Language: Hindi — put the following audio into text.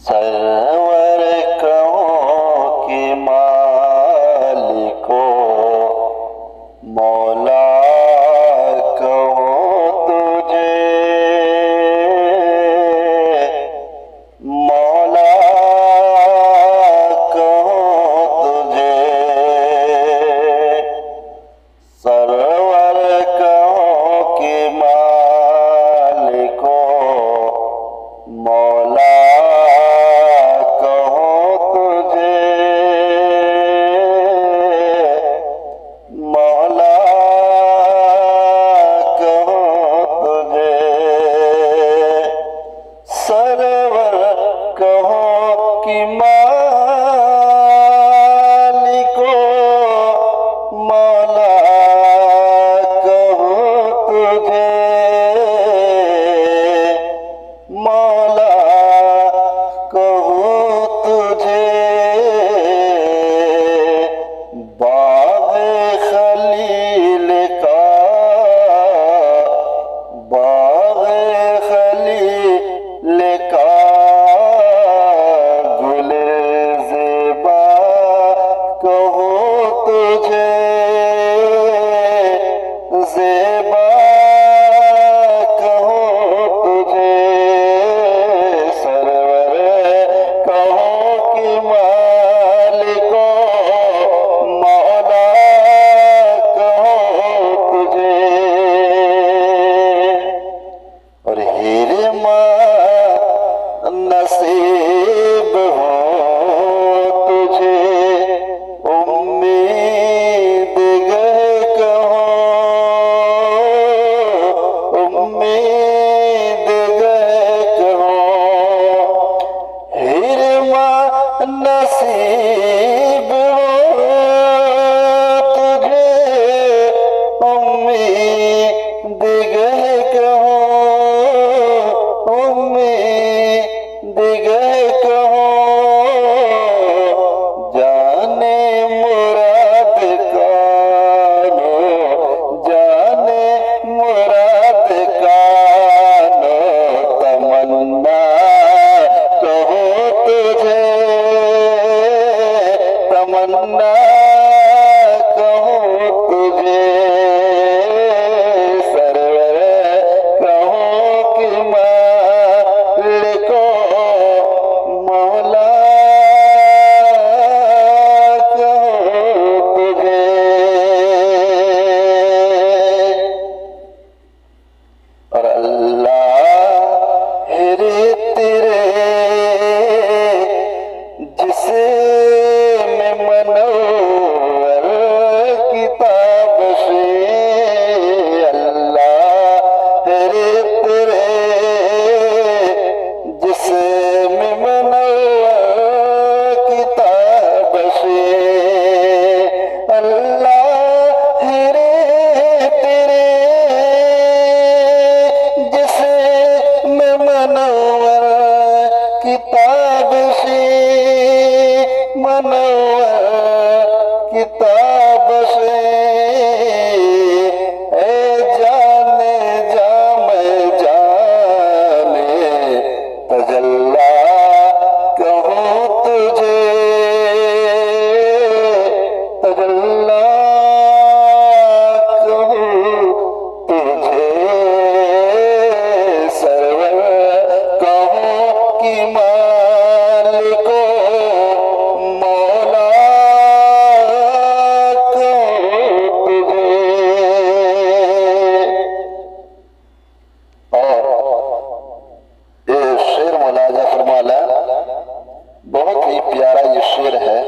सरवर कहो कि मालिको मौला कहो तुझे, मौला कहो तुझे। सरवर कहो कि मालिको मौला नसीब हो तुझे उम्मीद गए कहो, उम्मीद गए कहो। हिरमा नसीब हो तुझे उम्मीद गए कहो, उम्मीद गए कहो। जाने मुराद कानो, जाने मुराद कानो, तमन्ना कहो तुझे, तमन्ना कहो तुझे। सरवर कहो कि मालिको मौला कहो तुझे। और अल्लाह रे तेरे जिसे में मनोवर किताब से, अल्लाह रे तेरे जिसे में मनोवर किताब से। अल्लाह रे तेरे जिसे में मनोवर किताब से, मनोवर किताब से। ए जाने जामे जाने तजल्ला कहो तुझे, तजल्ला कहो तुझे। सरवर कहो कि मालिको मौला कहो तुझे। और ये शेर मुलाजा फरमाला, बहुत ही प्यारा ये शेर है।